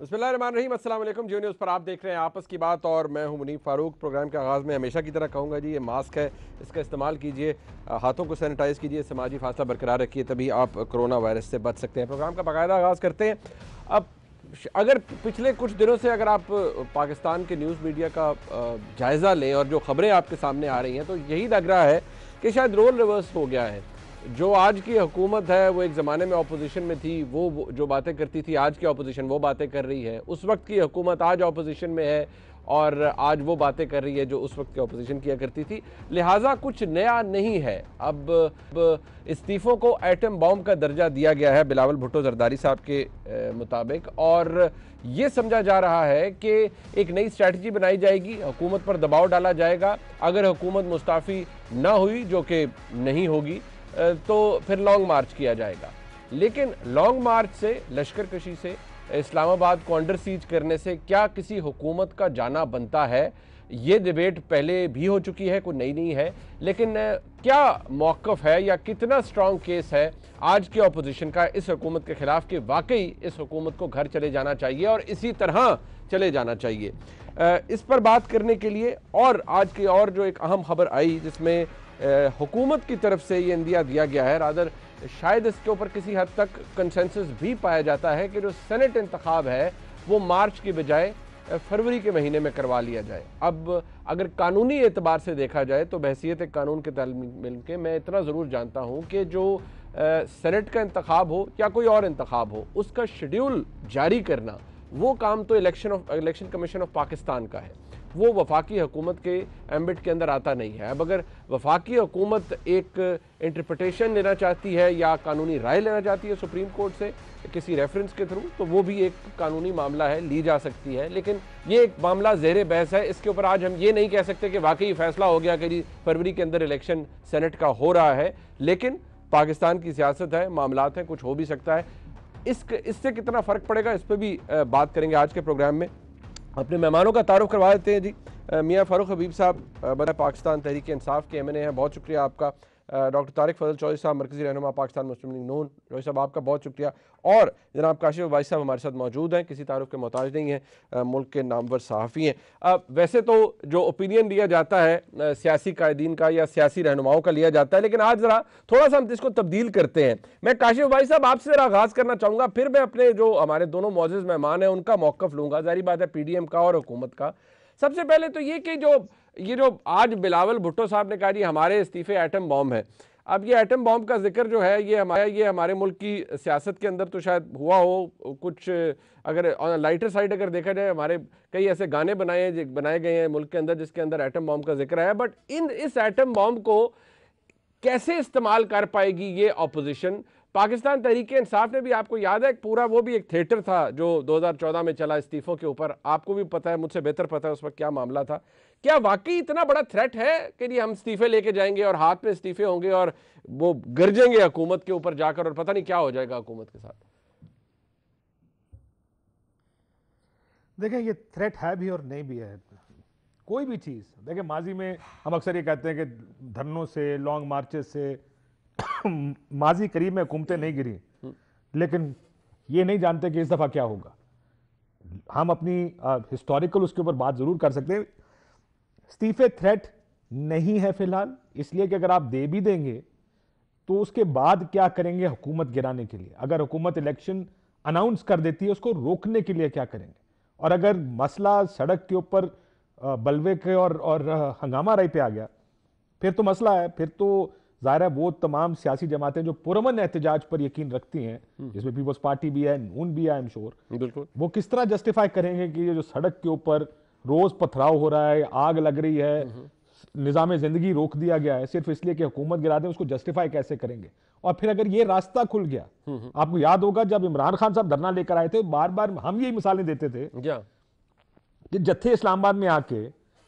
बिस्मिल्लाहिर्रहमानिर्रहीम, अस्सलाम वालेकुम। जियो न्यूज़ पर आप देख रहे हैं आपस की बात और मैं हूं मुनीफ फारूक। प्रोग्राम के आगाज़ में हमेशा की तरह कहूँगा जी, ये मास्क है, इसका इस्तेमाल कीजिए, हाथों को सैनिटाइज़ कीजिए, समाजी फासला बरकरार रखिए, तभी आप कोरोना वायरस से बच सकते हैं। प्रोग्राम का बाकायदा आगाज़ करते हैं। अब अगर पिछले कुछ दिनों से अगर आप पाकिस्तान के न्यूज़ मीडिया का जायज़ा लें और जो ख़बरें आपके सामने आ रही हैं, तो यही लग रहा है कि शायद रोल रिवर्स हो गया है। जो आज की हुकूमत है वो एक ज़माने में अपोजिशन में थी, वो जो बातें करती थी, आज की अपोजिशन वो बातें कर रही है। उस वक्त की हुकूमत आज अपोजिशन में है और आज वो बातें कर रही है जो उस वक्त की अपोजिशन किया करती थी। लिहाजा कुछ नया नहीं है। अब इस्तीफ़ों को एटम बॉम्ब का दर्जा दिया गया है बिलावल भुट्टो जरदारी साहब के मुताबिक, और ये समझा जा रहा है कि एक नई स्ट्रैटेजी बनाई जाएगी, हुकूमत पर दबाव डाला जाएगा। अगर हुकूमत मुस्ताफ़ी ना हुई, जो कि नहीं होगी, तो फिर लॉन्ग मार्च किया जाएगा। लेकिन लॉन्ग मार्च से, लश्कर कशी से, इस्लामाबाद को अंडर सीज करने से क्या किसी हुकूमत का जाना बनता है? ये डिबेट पहले भी हो चुकी है, कोई नई नहीं है। लेकिन क्या मौक़िफ़ है या कितना स्ट्रॉन्ग केस है आज के अपोजिशन का इस हुकूमत के ख़िलाफ़ कि वाकई इस हुकूमत को घर चले जाना चाहिए और इसी तरह चले जाना चाहिए? इस पर बात करने के लिए और आज की और जो एक अहम खबर आई जिसमें हुकूमत की तरफ से ये इंदिया दिया गया है, रादर शायद इसके ऊपर किसी हद तक कंसेंसस भी पाया जाता है कि जो सेनेट इंतखाब है वो मार्च की बजाय फरवरी के महीने में करवा लिया जाए। अब अगर कानूनी एतबार से देखा जाए तो बहसीत कानून के ताल्लुक मिल के मैं इतना ज़रूर जानता हूँ कि जो सेनेट का इंतखाब हो या कोई और इंतखाब हो, उसका शेड्यूल जारी करना वो काम तो इलेक्शन कमीशन ऑफ पाकिस्तान का है, वो वफाकी हुकूमत के एम्बिट के अंदर आता नहीं है। अब अगर वफाकी हुकूमत एक इंटरप्रटेशन लेना चाहती है या कानूनी राय लेना चाहती है सुप्रीम कोर्ट से किसी रेफरेंस के थ्रू, तो वो भी एक कानूनी मामला है, ली जा सकती है। लेकिन ये एक मामला ज़ेरे बहस है, इसके ऊपर आज हम ये नहीं कह सकते कि वाकई फैसला हो गया कि जी फरवरी के अंदर इलेक्शन सेनेट का हो रहा है। लेकिन पाकिस्तान की सियासत है, मामलात हैं, कुछ हो भी सकता है। इससे कितना फ़र्क पड़ेगा, इस पर भी बात करेंगे आज के प्रोग्राम में। अपने मेहमानों का तारुफ करवा देते हैं जी। मियाँ फ़ारूक हबीब साहब बराए पाकिस्तान तहरीक इंसाफ के MNA हैं, बहुत शुक्रिया आपका। डॉक्टर तारिक फजल चौधरी साहब, मरकज़ी रहनुमा पाकिस्तान मुस्लिम लीग नून, चौधरी साहब आपका बहुत शुक्रिया। और जनाब काशिफ वाइस साहब हमारे साथ मौजूद हैं, किसी तारुफ के मोहताज नहीं हैं, मुल्क के नामवर सहाफ़ी हैं। वैसे तो जो ओपिनियन लिया जाता है सियासी कायदीन का या सियासी रहनुमाओं का लिया जाता है, लेकिन आज ज़रा थोड़ा सा हम इसको तब्दील करते हैं। मैं काशिफ वाइस साहब आपसे ज़रा आगाज़ करना चाहूँगा, फिर मैं अपने जो हमारे दोनों मौजूद मेहमान हैं उनका मौक़िफ़ लूँगा, ज़ाहिर बात है PDM का और हुकूमत का। सबसे पहले तो ये कि जो आज बिलावल भुट्टो साहब ने कहा जी हमारे इस्तीफ़े एटम बॉम्ब है। अब ये एटम बॉम्ब का जिक्र जो है ये हमारे मुल्क की सियासत के अंदर तो शायद हुआ हो कुछ, अगर लाइटर साइड अगर देखा जाए, हमारे कई ऐसे गाने बनाए गए हैं मुल्क के अंदर जिसके अंदर एटम बॉम्ब का जिक्र है। बट इस एटम बॉम्ब को कैसे इस्तेमाल कर पाएगी ये अपोजिशन? पाकिस्तान तहरीक इंसाफ ने भी, आपको याद है, एक पूरा वो भी एक थिएटर था जो 2014 में चला इस्तीफों के ऊपर, आपको भी पता है, मुझसे बेहतर पता है उस वक्त क्या मामला था। क्या वाकई इतना बड़ा थ्रेट है कि नहीं हम इस्तीफे लेके जाएंगे और हाथ में इस्तीफे होंगे और वो गरजेंगे हुकूमत के ऊपर जाकर और पता नहीं क्या हो जाएगा हुकूमत के साथ? देखें, ये थ्रेट है भी और नहीं भी है। कोई भी चीज़ देखें, माजी में हम अक्सर ये कहते हैं कि धरनों से, लॉन्ग मार्चेस से माजी करीब में हुकूमतें नहीं गिरी, लेकिन ये नहीं जानते कि इस दफ़ा क्या होगा। हम अपनी हिस्टोरिकल उसके ऊपर बात ज़रूर कर सकते हैं। इस्तीफे थ्रेट नहीं है फिलहाल, इसलिए कि अगर आप दे भी देंगे तो उसके बाद क्या करेंगे हुकूमत गिराने के लिए? अगर हुकूमत इलेक्शन अनाउंस कर देती है, उसको रोकने के लिए क्या करेंगे? और अगर मसला सड़क के ऊपर बलवे के और हंगामा राई पे आ गया, फिर तो मसला है। फिर तो ज़ाहिर है वो तमाम सियासी जमातें जो पुरअमन एहतजाज पर यकीन रखती हैं, जिसमें पीपल्स पार्टी भी है, नून भी है, आई एम श्योर, बिल्कुल, वो किस तरह जस्टिफाई करेंगे कि ये जो सड़क के ऊपर रोज पथराव हो रहा है, आग लग रही है, निज़ाम ज़िंदगी रोक दिया गया है सिर्फ इसलिए कि हुकूमत गिरा दें, उसको जस्टिफाई कैसे करेंगे? और फिर अगर ये रास्ता खुल गया, आपको याद होगा जब इमरान खान साहब धरना लेकर आए थे, बार बार हम यही मिसालें देते थे कि जत्थे इस्लामाबाद में आके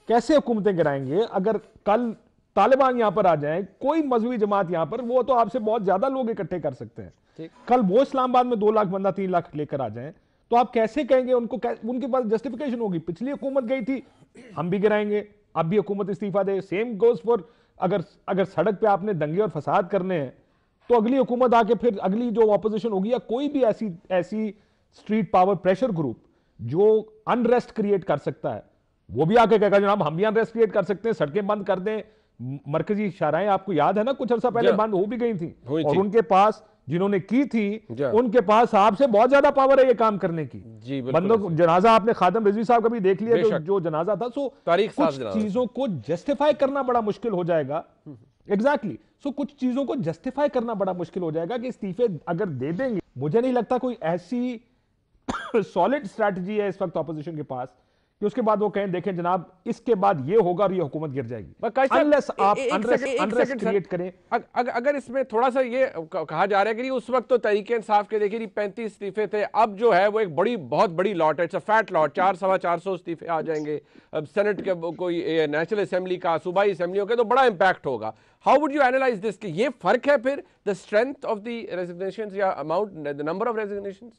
कैसे हुकूमतें गिराएंगे। अगर कल तालिबान यहां पर आ जाए, कोई मजहबी जमात यहां पर, वो तो आपसे बहुत ज्यादा लोग इकट्ठे कर सकते हैं। कल वो इस्लामाबाद में 2 लाख बंदा 3 लाख लेकर आ जाए, तो आप कैसे कहेंगे उनको? उनके पास जस्टिफिकेशन होगी, पिछली हुकूमत गई थी, हम भी गिराएंगे, अब भी हुकूमत इस्तीफा दे। सेम गोज फॉर अगर सड़क पे आपने दंगे और फसाद करने हैं, तो अगली हुकूमत आके फिर अगली जो ऑपोजिशन होगी या कोई भी ऐसी स्ट्रीट पावर प्रेशर ग्रुप जो अनरेस्ट क्रिएट कर सकता है वो भी आके कहेगा जनाब हम भी अनरेस्ट क्रिएट कर सकते हैं, सड़कें बंद कर दें। मरकजी शाराएं आपको याद है ना, कुछ अर्सा पहले बंद हो भी गई थी, और उनके पास जिन्होंने की थी उनके पास आपसे बहुत ज्यादा पावर है ये काम करने की। जी बंदों को जनाजा आपने खादम रिजवी साहब का भी देख लिया जो जनाजा था। सो कुछ जनाजा चीजों को जस्टिफाई करना बड़ा मुश्किल हो जाएगा। एग्जैक्टली सो कुछ चीजों को जस्टिफाई करना बड़ा मुश्किल हो जाएगा कि इस्तीफे अगर दे देंगे, मुझे नहीं लगता कोई ऐसी सॉलिड स्ट्रैटेजी है इस वक्त ऑपोजिशन के पास कि उसके बाद वो कहें देखें जनाब इसके बाद ये होगा और ये हुकूमत गिर जाएगी। अनलेस आप अनरेस्ट क्रिएट करें। अगर इसमें थोड़ा सा ये कहा जा रहा है कि उस वक्त तो तहरीके इंसाफ के देखिए 35 इस्तीफे थे, अब जो है वो एक बहुत बड़ी लॉट है, इट्स अ फैट लॉट, 400-450 इस्तीफे आ जाएंगे। अब सेनेट के कोई नेशनल असेंबली का, सूबाई असेंबलियों के तो बड़ा इंपैक्ट होगा। How would you analyse this कि ये फर्क है फिर the strength of the resignations या amount, the number of resignations?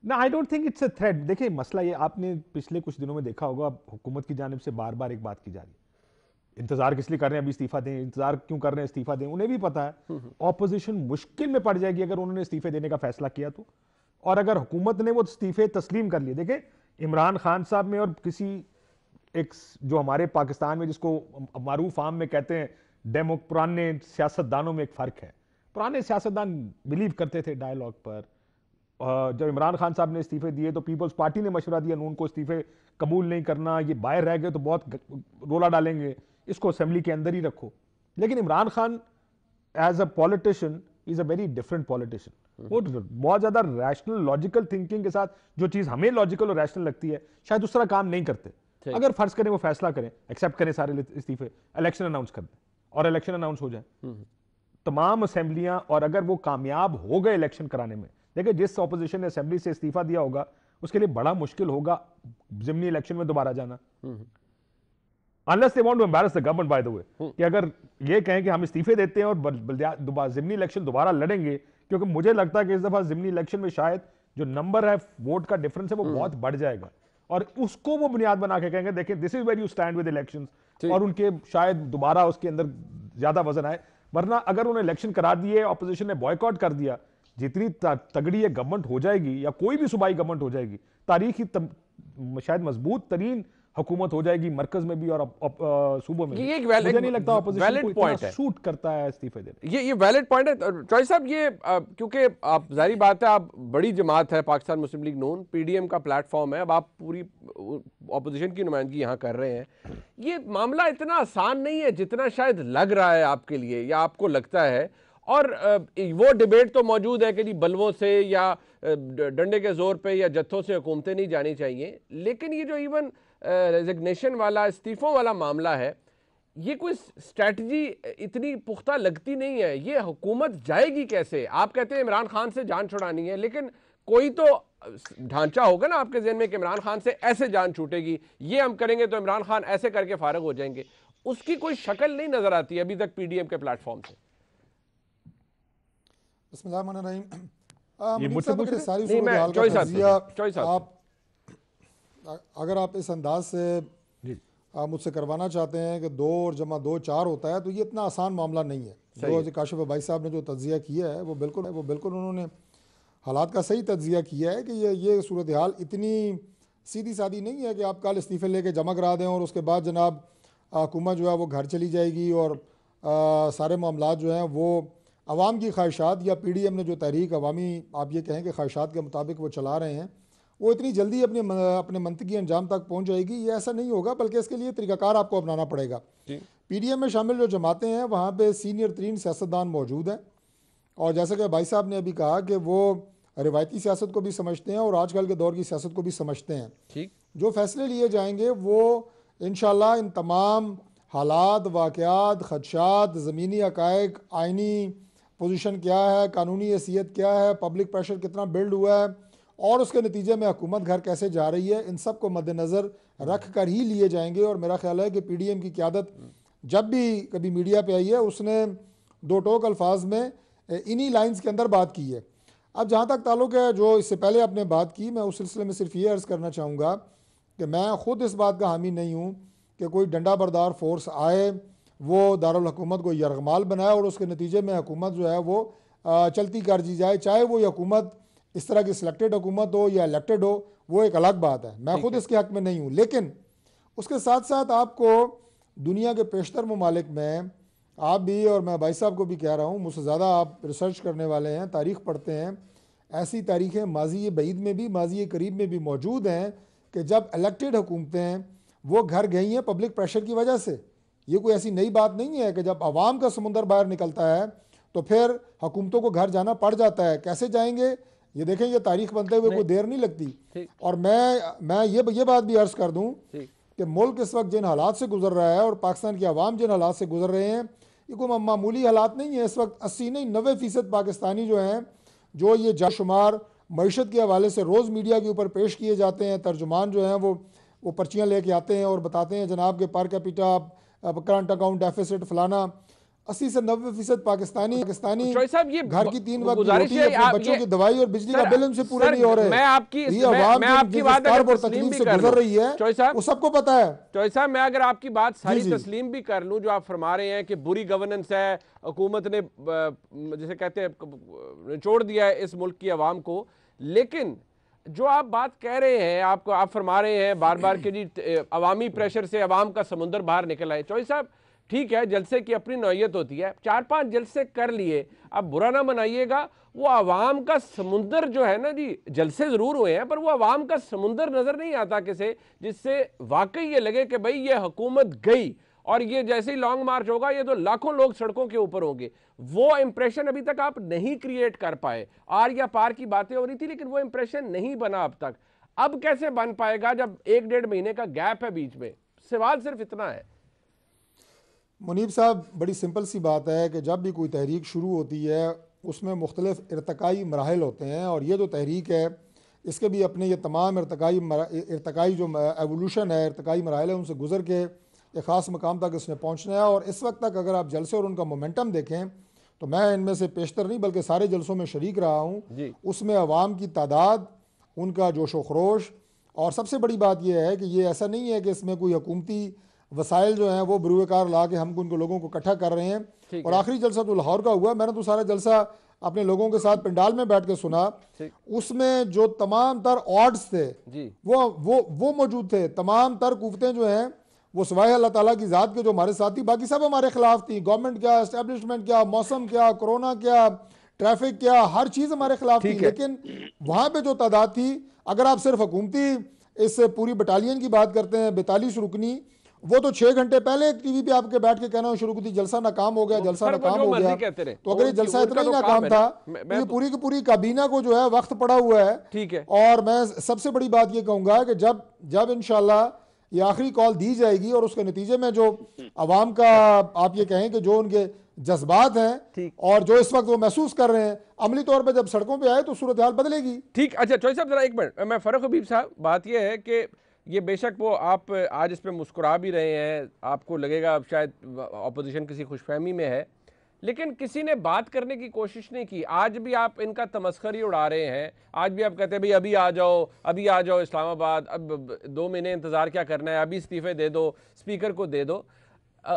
ना, I don't think it's a threat. देखिए मसला ये आपने पिछले कुछ दिनों में देखा होगा, हुकूमत की जानिब से बार बार एक बात की जा रही है, इंतजार किस लिए कर रहे हैं अभी इस्तीफा दें, इंतजार क्यों कर रहे हैं इस्तीफा दें। उन्हें भी पता है ऑपोजिशन मुश्किल में पड़ जाएगी अगर उन्होंने इस्तीफे देने का फैसला किया तो, और अगर हुकूमत ने वो इस्तीफे तस्लीम कर लिए। देखिए इमरान खान साहब में और किसी एक जो हमारे पाकिस्तान में जिसको मारूफ आम में कहते हैं पुराने सियासतदानों में एक फ़र्क है। पुराने सियासतदान बिलीव करते थे डायलॉग पर। जब इमरान खान साहब ने इस्तीफे दिए तो पीपल्स पार्टी ने मशवरा दिया नून को इस्तीफे कबूल नहीं करना, ये बाहर रह गए तो बहुत रोला डालेंगे, इसको असेंबली के अंदर ही रखो। लेकिन Imran Khan as a politician is a very different politician. वो बहुत ज्यादा रैशनल लॉजिकल थिंकिंग के साथ जो चीज हमें लॉजिकल और रैशनल लगती है शायद दूसरा काम नहीं करते। अगर फर्ज करें वो फैसला करें, एक्सेप्ट करें सारे इस्तीफे, इलेक्शन अनाउंस कर दें और इलेक्शन अनाउंस हो जाए तमाम असेंबलियां, और अगर वो कामयाब हो गए इलेक्शन कराने में, देखिए जिस ऑपोजिशन ने असेंबली से इस्तीफा दिया होगा उसके लिए बड़ा मुश्किल होगा जिमनी इलेक्शन में दोबारा जाना, unless they want to embarrass the government by the way, कि अगर ये कहें कि हम इस्तीफे देते हैं और जिमनी इलेक्शन दोबारा लड़ेंगे, क्योंकि मुझे लगता है कि इस दफा जिमनी इलेक्शन में शायद जो नंबर है वोट का डिफरेंस है वो बहुत बढ़ जाएगा, और उसको वो बुनियाद बना के कहेंगे देखें this is where you stand with elections, और उनके शायद दोबारा उसके अंदर ज्यादा वजन आए। वरना अगर उन्हें इलेक्शन करा दिए, ऑपोजिशन ने बॉयकॉट कर दिया, जितनी तगड़ी ये गवर्नमेंट हो जाएगी या कोई भी सूबाई गवर्नमेंट हो जाएगी, तारीखी शायद मजबूत तरीन हुकूमत हो जाएगी मरकज में भी और सूबों में। ये एक मुझे नहीं लगता ऑपोजिशन को इतना सूट करता है इस्तीफे देने। ये वैलिड पॉइंट है चॉइस साहब। ये क्योंकि आप जाहिर बात है आप बड़ी जमात है पाकिस्तान मुस्लिम लीग नून, पीडीएम का प्लेटफॉर्म है, अब आप पूरी ऑपोजिशन की नुमाइंदगी यहाँ कर रहे हैं। ये मामला इतना आसान नहीं है जितना शायद लग रहा है आपके लिए या आपको लगता है, और वो डिबेट तो मौजूद है कि जी बलवों से या डंडे के जोर पे या जत्थों से हुकूमतें नहीं जानी चाहिए, लेकिन ये जो इवन रेजिग्नेशन वाला, इस्तीफों वाला मामला है, ये कोई स्ट्रैटेजी इतनी पुख्ता लगती नहीं है। ये हुकूमत जाएगी कैसे? आप कहते हैं इमरान खान से जान छुड़ानी है, लेकिन कोई तो ढांचा होगा ना आपके ज़हन में कि इमरान खान से ऐसे जान छूटेगी, ये हम करेंगे तो इमरान खान ऐसे करके फारग हो जाएंगे। उसकी कोई शक्ल नहीं नजर आती अभी तक पीडीएम के प्लेटफॉर्म से। अगर आप इस अंदाज से मुझसे करवाना चाहते हैं कि 2 और जमा 2 4 होता है, तो ये इतना आसान मामला नहीं है। जो काशिफ भाई साहब ने जो तज्जिया किया है वो बिल्कुल उन्होंने हालात का सही तज्जिया किया है कि ये सूरत हाल इतनी सीधी सादी नहीं है कि आप कल इस्तीफे लेके जमा करा दें और उसके बाद जनाब हुकूमत जो है वो घर चली जाएगी और सारे मामला जो हैं वो अवाम की ख्वाहिशात या पीडीएम ने जो तहरीक अवामी आप ये कहें कि ख्वाहिशात के मुताबिक वो चला रहे हैं, वो इतनी जल्दी अपने मंतकी अंजाम तक पहुंच जाएगी, ये ऐसा नहीं होगा। बल्कि इसके लिए तरीक़ाकार आपको अपनाना पड़ेगा। पीडीएम में शामिल जो जमातें हैं वहाँ पे सीनियर तरीन सियासतदान मौजूद हैं, और जैसा कि भाई साहब ने अभी कहा कि वो रिवायती सियासत को भी समझते हैं और आजकल के दौर की सियासत को भी समझते हैं। जो फैसले लिए जाएंगे वो इंशाअल्लाह इन तमाम हालात, वाक़यात, खदशात, ज़मीनी हक़ाइक़, आइनी पोजीशन क्या है, कानूनी हैसियत क्या है, पब्लिक प्रेशर कितना बिल्ड हुआ है और उसके नतीजे में हुकूमत घर कैसे जा रही है, इन सब को मद्देनज़र रख कर ही लिए जाएंगे। और मेरा ख्याल है कि पीडीएम की क़यादत जब भी कभी मीडिया पे आई है उसने 2 टोक अल्फाज में इन्हीं लाइन्स के अंदर बात की है। अब जहाँ तक ताल्लुक़ है जो इससे पहले आपने बात की, मैं उस सिलसिले में सिर्फ ये अर्ज़ करना चाहूँगा कि मैं ख़ुद इस बात का हामी नहीं हूँ कि कोई डंडा बरदार फोर्स आए, वो दारुल हुकूमत को यरगमाल बनाए और उसके नतीजे में हुकूमत जो है वो चलती कर दी जाए, चाहे वो हुकूमत इस तरह की सिलेक्टेड हुकूमत हो या इलेक्टेड हो, वो एक अलग बात है, मैं खुद इसके हक में नहीं हूँ। लेकिन उसके साथ साथ आपको दुनिया के पेशतर ममालिक में, आप भी और मैं भाई साहब को भी कह रहा हूँ, मुझसे ज़्यादा आप रिसर्च करने वाले हैं, तारीख़ पढ़ते हैं, ऐसी तारीखें माजी बईद में भी, माजी करीब में भी मौजूद हैं कि जब इलेक्टेड हुकूमतें वो घर गई हैं पब्लिक प्रेशर की वजह से। ये कोई ऐसी नई बात नहीं है कि जब आवाम का समुंदर बाहर निकलता है तो फिर हुकूमतों को घर जाना पड़ जाता है। कैसे जाएंगे ये देखें, ये तारीख बनते हुए कोई देर नहीं लगती। और मैं ये बात भी अर्ज कर दूं कि मुल्क इस वक्त जिन हालात से गुजर रहा है और पाकिस्तान की आवाम जिन हालात से गुजर रहे हैं, ये कोई मामूली हालात नहीं है। इस वक्त 80 नहीं 90% पाकिस्तानी जो हैं, जो ये जाशुमार मईशत के हवाले से रोज़ मीडिया के ऊपर पेश किए जाते हैं, तर्जुमान जो हैं वो पर्चियाँ लेके आते हैं और बताते हैं जनाब के per capita current account deficit फलाना। 80 से 90% पाकिस्तानी ये घर की 3 वक्त की गुजारिश रोटी, है, अपने बच्चों की दवाई और बिजली का बिल उनसे पूरे नहीं हो रहे। मैं आपकी बात तकलीफ से गुजर रही है वो सबको पता है। चौधरी साहब, मैं अगर आपकी बात सारी तस्लीम भी कर लूं, जो आप फरमा रहे हैं कि बुरी गवर्नेंस है, हुकूमत ने जैसे कहते हैं निचोड़ दिया है इस मुल्क की आवाम को, लेकिन जो आप बात कह रहे हैं, आप फरमा रहे हैं बार बार कि जी अवामी प्रेशर से अवाम का समुंदर बाहर निकल आए। चौधरी साहब, ठीक है, जलसे की अपनी नौयत होती है, 4-5 जलसे कर लिए, अब बुरा ना मनाइएगा, वो अवाम का समुंदर जो है ना जी, जलसे जरूर हुए हैं पर वो अवाम का समुंदर नजर नहीं आता किसे, जिससे वाकई ये लगे कि भाई ये हुकूमत गई और ये जैसे ही लॉन्ग मार्च होगा ये तो लाखों लोग सड़कों के ऊपर होंगे। वो इंप्रेशन अभी तक आप नहीं क्रिएट कर पाए। आर या पार की बातें हो रही थी लेकिन वो इंप्रेशन नहीं बना अब तक। अब कैसे बन पाएगा जब 1-1.5 महीने का गैप है बीच में? सवाल सिर्फ इतना है मुनीब साहब, बड़ी सिंपल सी बात है कि जब भी कोई तहरीक शुरू होती है उसमें मुख्तलिफ इर्तकाई मराहल होते हैं, और ये जो तहरीक है इसके भी अपने ये तमाम इर्तकाई जो एवोल्यूशन है, इर्तकाई मराहल है, उनसे गुजर के एक ख़ास मकाम तक इसने पहुँचना है। और इस वक्त तक अगर आप जलसे और उनका मोमेंटम देखें तो मैं इनमें से पेशतर नहीं बल्कि सारे जलसों में शरीक रहा हूँ। उसमें अवाम की तादाद, उनका जोश व खरोश, और सबसे बड़ी बात यह है कि ये ऐसा नहीं है कि इसमें कोई हुकूमती वसाइल जो हैं वो बरूकार ला के हम उनको लोगों को इकट्ठा कर रहे हैं। और आखिरी जलसा तो लाहौर का हुआ, मैंने तो सारा जलसा अपने लोगों के साथ पंडाल में बैठ के सुना। उसमें जो तमाम तर ऑड्स थे वो मौजूद थे। तमाम तर कुव्वतें जो हैं वो सिवाय अल्लाह ताला की ज़ात के जो हमारे साथ थी, बाकी सब हमारे खिलाफ थी। गवर्नमेंट क्या, एस्टेब्लिशमेंट क्या, मौसम क्या, कोरोना क्या, ट्रैफिक क्या, हर चीज़ हमारे खिलाफ थी। लेकिन वहाँ पे जो तादाद थी, अगर आप सिर्फ हुकूमती इस पूरी बटालियन की बात करते हैं 42 रुकनी, वो तो 6 घंटे पहले टीवी पे आपके बैठ के कहना शुरू की जलसा नाकाम हो गया, जलसा नाकाम हो गया। तो अगर ये जलसा इतना ही नाकाम था तो ये पूरी की पूरी काबीना को जो है वक्त पड़ा हुआ है। ठीक है। और मैं सबसे बड़ी बात ये कहूंगा कि जब इंशाल्लाह ये आखिरी कॉल दी जाएगी और उसके नतीजे में जो अवाम का, आप ये कहें कि जो उनके जज्बात हैं और जो इस वक्त वो महसूस कर रहे हैं, अमली तौर पर जब सड़कों पे आए तो सूरत हाल बदलेगी। ठीक। अच्छा चौधरी साहब, जरा एक मिनट, मैं फरूख हबीब साहब, बात यह है कि ये बेशक वो आप आज इस पे मुस्कुरा भी रहे हैं, आपको लगेगा अब शायद अपोजिशन किसी खुशफहमी में है, लेकिन किसी ने बात करने की कोशिश नहीं की। आज भी आप इनका तमस्खरी उड़ा रहे हैं, आज भी आप कहते हैं भाई अभी आ जाओ इस्लामाबाद, अब 2 महीने इंतज़ार क्या करना है, अभी इस्तीफे दे दो, स्पीकर को दे दो।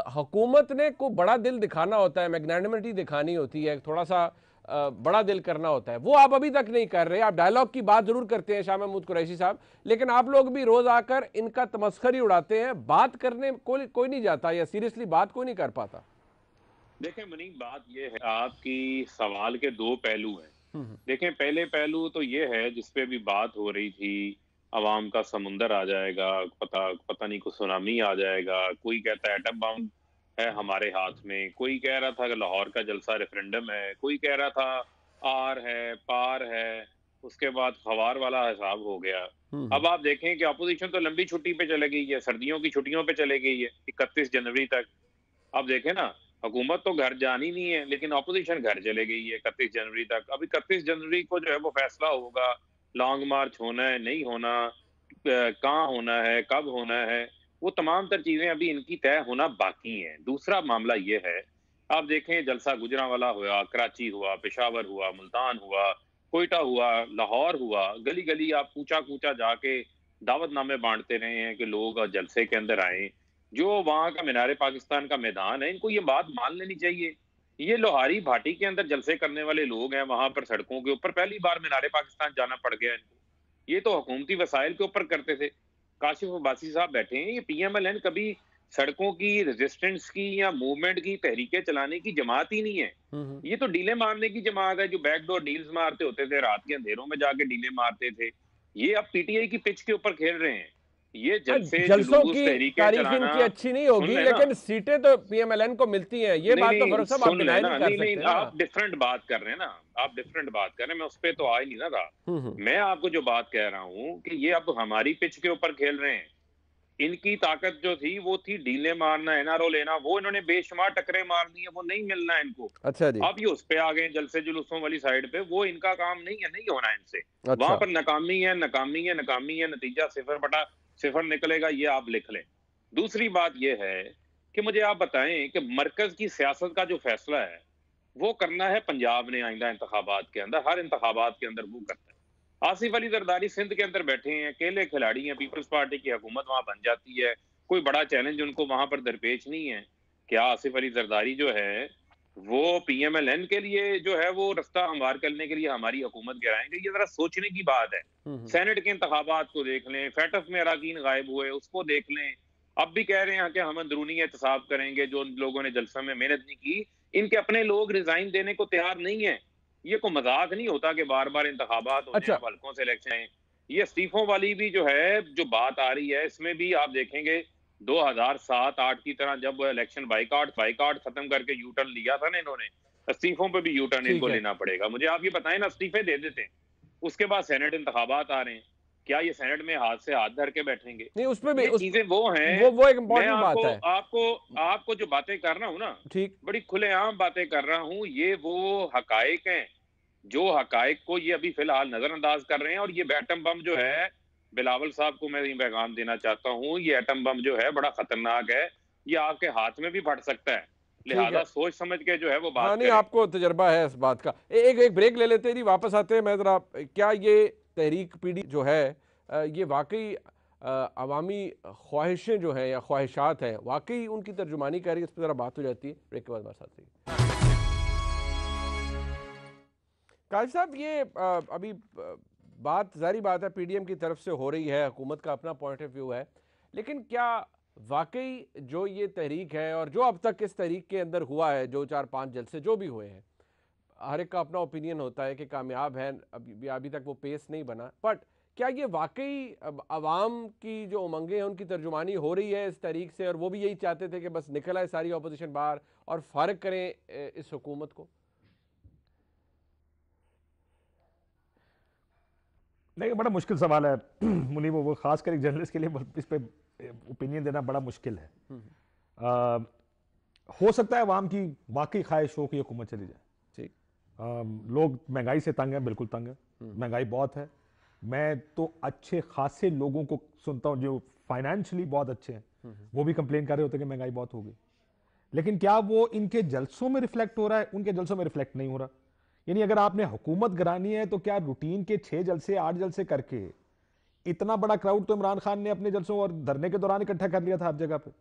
हुकूमत ने को बड़ा दिल दिखाना होता है, मैग्नेनिमिटी दिखानी होती है, थोड़ा सा बड़ा दिल करना होता है, वो आप अभी तक नहीं कर रहे। आप डायलॉग की बात जरूर करते हैं शाह महमूद कुरैशी साहब, लेकिन आप लोग भी रोज आकर इनका तमस्खरी उड़ाते हैं, बात करने कोई नहीं जाता या सीरियसली बात कोई नहीं कर पाता। देखें मुनीब, बात ये है, आपकी सवाल के 2 पहलू हैं। देखें, पहले पहलू तो ये है जिसपे भी बात हो रही थी, अवाम का समुंदर आ जाएगा, पता नहीं को सुनामी आ जाएगा, कोई कहता है एटम बम है हमारे हाथ में, कोई कह रहा था कि लाहौर का जलसा रेफरेंडम है, कोई कह रहा था आर है पार है, उसके बाद खवार वाला हिसाब हो गया। अब आप देखें कि अपोजिशन तो लंबी छुट्टी पे चले गई है, सर्दियों की छुट्टियों पे चले गई है 31 जनवरी तक। अब देखें ना, हुकूमत तो घर जानी नहीं है लेकिन अपोजिशन घर चले गई है 31 जनवरी तक। अब 31 जनवरी को जो है वो फैसला होगा, लॉन्ग मार्च होना है नहीं होना, कहाँ होना है, कब होना है, वो तमाम तर चीजें अभी इनकी तय होना बाकी हैं। दूसरा मामला ये है, आप देखें जलसा गुजरांवाला हुआ, कराची हुआ, पेशावर हुआ, मुल्तान हुआ, कोयटा हुआ, लाहौर हुआ, गली गली आप कूचा कूचा जाके दावतनामे बांटते रहे हैं कि लोग जलसे के अंदर आए। जो वहां का मीनारे पाकिस्तान का मैदान है, इनको ये बात मान लेनी चाहिए ये लोहारी भाटी के अंदर जलसे करने वाले लोग हैं, वहां पर सड़कों के ऊपर पहली बार मीनारे पाकिस्तान जाना पड़ गया इनको। ये तो हुकूमती वसाइल के ऊपर करते थे। काशिफ अब्बासी साहब बैठे हैं, ये पीएमएलएन कभी सड़कों की रेजिस्टेंस की या मूवमेंट की तहरीकें चलाने की जमात ही नहीं है। ये तो डीले मारने की जमात है, जो बैकडोर डील्स मारते होते थे, रात के अंधेरों में जाके डीले मारते थे। ये अब पीटीआई की पिच के ऊपर खेल रहे हैं। ये जलसे जलसों जुलूस की तहरीकें तारीख चलाना, इनकी अच्छी नहीं होगी, लेकिन सीटें तो पीएमएलएन को मिलती हैं। ये बात तो फारूक साहब आप डिनाई नहीं कर सकते ना। आप डिफरेंट बात कर रहे हैं ना, आप डिफरेंट बात कर रहे हैं, मैं उस पर तो आ ही नहीं ना रहा। मैं आपको जो बात कह रहा हूं कि ये अब हमारी पिच के ऊपर खेल रहे हैं। इनकी ताकत जो थी वो थी डीले मारना, एनआरओ लेना, वो इन्होंने बेशुमार टकरे मार दी है, वो नहीं मिलना इनको। अच्छा जी। अब ये उस पे आ गए जलसे जुलूसों वाली साइड पे, वो इनका काम नहीं है, नहीं होना इनसे। अच्छा। वहां पर नाकामी है, नाकामी है, नाकामी है, नतीजा 0/0 निकलेगा, ये आप लिख लें। दूसरी बात ये है कि मुझे आप बताएं कि मरकज की सियासत का जो फैसला है वो करना है पंजाब ने आइंदा इंतखाबात के अंदर, हर इंतखाबात के अंदर वो करता है। आसिफ अली जरदारी सिंध के अंदर बैठे हैं, अकेले खिलाड़ी हैं, पीपल्स पार्टी की हुकूमत वहां बन जाती है, कोई बड़ा चैलेंज उनको वहां पर दरपेश नहीं है। क्या आसिफ अली जरदारी जो है वो पीएमएलएन के लिए जो है वो रास्ता हमवार करने के लिए हमारी हुकूमत गिराएंगे? ये जरा सोचने की बात है। सेनेट के इंतखाबात को देख लें, फैटफ में अराकीन गायब हुए उसको देख लें। अब भी कह रहे हैं कि हम अंदरूनी एहतसाब करेंगे, जो लोगों ने जलसा में मेहनत नहीं की, इनके अपने लोग रिजाइन देने को तैयार नहीं है। ये कोई मजाक नहीं होता कि बार बार इंतखाबात होते हैं, हल्कों से इलेक्शन है। ये इस्तीफों वाली भी जो है जो बात आ रही है, इसमें भी आप देखेंगे 2007-8 की तरह जब इलेक्शन बाइकआउट खत्म करके यू टर्न लिया था ना इन्होंने, इस्तीफों पे भी यू टर्न इनको लेना पड़ेगा। मुझे आप ये बताएं ना, इस्तीफे दे देते, उसके बाद सेनेट इंतखाबात आ रहे हैं, क्या ये सेनेट में हाथ से हाथ धर के बैठेंगे? नहीं, उसमें भी चीजें वो हैं। वो एक इम्पोर्टेंट बात है। आपको जो बातें कर रहा हूं ना, ठीक, बड़ी खुलेआम बातें कर रहा हूं, ये वो हकायक हैं जो हकायक को ये अभी फिलहाल नजरअंदाज कर रहे हैं। और ये एटम बम जो है, बिलावल साहब को मैं ये पैगाम देना चाहता हूं, ये एटम बम जो है बड़ा खतरनाक है, ये आपके हाथ में भी फट सकता है, लिहाजा सोच समझ के जो है वो बात नहीं, आपको तजर्बा है इस बात का। एक ब्रेक ले लेते हैं जी, वापस आते हैं। मैं जरा, क्या ये तहरीक पीडी जो है ये वाकई अवामी ख्वाहिशें जो हैं या ख्वाहिशात हैं, वाकई उनकी तर्जुमानी कर रही है? इस पर ज़रा बात हो जाती है। ब्रेक के बाद हमारे साथ रहिए। काजी साहब, ये अभी बात जारी बात है पीडीएम की तरफ से हो रही है, हुकूमत का अपना पॉइंट ऑफ व्यू है, लेकिन क्या वाकई जो ये तहरीक है और जो अब तक इस तहरीक के अंदर हुआ है, जो 4-5 जलसे जो भी हुए हैं, हर एक का अपना ओपिनियन होता है कि कामयाब है, अभी तक वो पेस नहीं बना, बट क्या ये वाकई अवाम की जो उमंगें हैं उनकी तर्जुमानी हो रही है इस तहरीक से, और वो भी यही चाहते थे कि बस निकल आए सारी अपोजिशन बाहर और फारिग करें इस हुकूमत को? नहीं, बड़ा मुश्किल सवाल है मुनीब, वो खासकर एक जर्नलिस्ट के लिए इस पे ओपिनियन देना बड़ा मुश्किल है। हो सकता है अवाम की वाकई ख्वाहिश हो कि हुकूमत चली जाए। ठीक, लोग महंगाई से तंग है, बिल्कुल तंग है, महंगाई बहुत है। मैं तो अच्छे खासे लोगों को सुनता हूं जो फाइनेंशियली बहुत अच्छे हैं, वो भी कंप्लेन कर रहे होते हैं कि महंगाई बहुत हो गई। लेकिन क्या वो इनके जलसों में रिफ्लेक्ट हो रहा है? उनके जलसों में रिफ्लेक्ट नहीं हो रहा। यानी अगर आपने हुकूमत गिरानी है तो क्या रूटीन के 6 जलसे 8 जलसे करके इतना बड़ा क्राउड तो इमरान खान ने अपने जलसों और धरने के दौरान इकट्ठा कर लिया था हर जगह पे।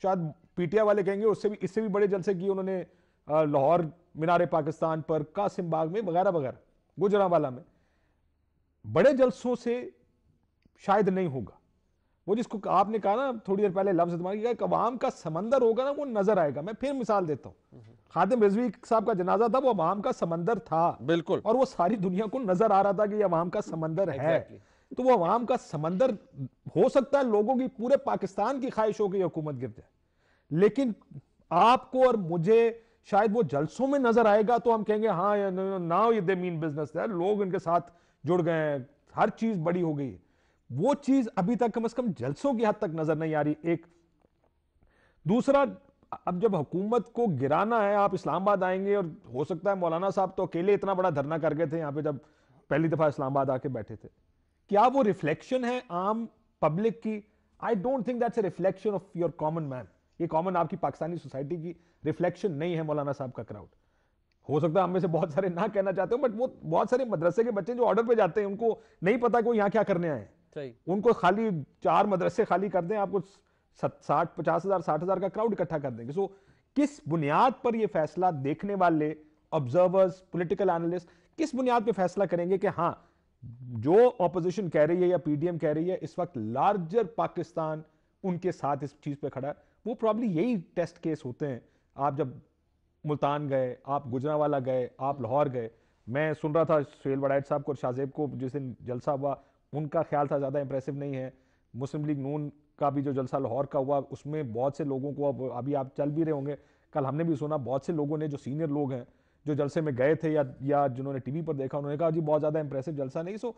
शायद पीटीआई वाले कहेंगे इससे भी बड़े जलसे किए उन्होंने लाहौर, मीनारे पाकिस्तान पर, कासिम बाग में, वगैरह वगैरह, गुजरांवाला में। बड़े जलसों से शायद नहीं होगा वो, जिसको आपने कहा ना थोड़ी देर पहले लफ्ज इस्तेमाल किया, अवाम का समंदर होगा ना, वो नजर आएगा। मैं फिर मिसाल देता हूं, खादिम रिजवी साहब का जनाजा था, वो अवाम का समंदर था, बिल्कुल, और वो सारी दुनिया को नजर आ रहा था कि ये अवाम का समंदर है। तो वो अवाम का समंदर हो सकता है लोगों की, पूरे पाकिस्तान की ख्वाहिश हो कि हुकूमत गिर जाए, लेकिन आपको और मुझे शायद वो जलसों में नजर आएगा तो हम कहेंगे हाँ नाउ ये दे मीन बिजनेस है, लोग इनके साथ जुड़ गए हैं, हर चीज बड़ी हो गई है। वो चीज अभी तक कम से कम जलसों की हद तक नजर नहीं आ रही। एक दूसरा, अब जब हुकूमत को गिराना है, आप इस्लामाबाद आएंगे, और हो सकता है मौलाना साहब तो अकेले इतना बड़ा धरना कर गए थे यहाँ पे जब पहली दफा इस्लामाबाद आके बैठे थे। क्या वो रिफ्लेक्शन है आम पब्लिक की? आई don't think that's a reflection of your common man. ये कॉमन आपकी पाकिस्तानी सोसाइटी की रिफ्लेक्शन नहीं है मौलाना साहब का क्राउड। हो सकता है हम में से बहुत सारे ना कहना चाहते हो, बट वो बहुत सारे मदरसे के बच्चे जो ऑर्डर पे जाते हैं, उनको नहीं पता कि यहाँ क्या करने आए। उनको खाली 4 मदरसे खाली कर दें, आपको 50,000 60,000 का क्राउड इकट्ठा कर देंगे। सो किस बुनियाद पर ये फैसला देखने वाले ऑब्जर्वर्स, पॉलिटिकल एनालिस्ट किस बुनियाद पे फैसला करेंगे कि हाँ, जो ऑपोजिशन कह रही है या पीडीएम कह रही है इस वक्त लार्जर पाकिस्तान उनके साथ इस चीज पे खड़ा है? वो प्रॉब्ली यही टेस्ट केस होते हैं। आप जब मुल्तान गए, आप गुजरांवाला गए, आप लाहौर गए, मैं सुन रहा था सुहेल वड़ैच साहब को और शाहजेब को जिस दिन जलसा हुआ उनका ख्याल था ज्यादा इंप्रेसिव नहीं है। मुस्लिम लीग नून का भी जो जलसा लाहौर का हुआ उसमें बहुत से लोगों को, अब अभी आप चल भी रहे होंगे, कल हमने भी सुना बहुत से लोगों ने, जो सीनियर लोग हैं जो जलसे में गए थे या जिन्होंने टीवी पर देखा, उन्होंने कहा जी बहुत ज्यादा इंप्रेसिव जलसा नहीं। सो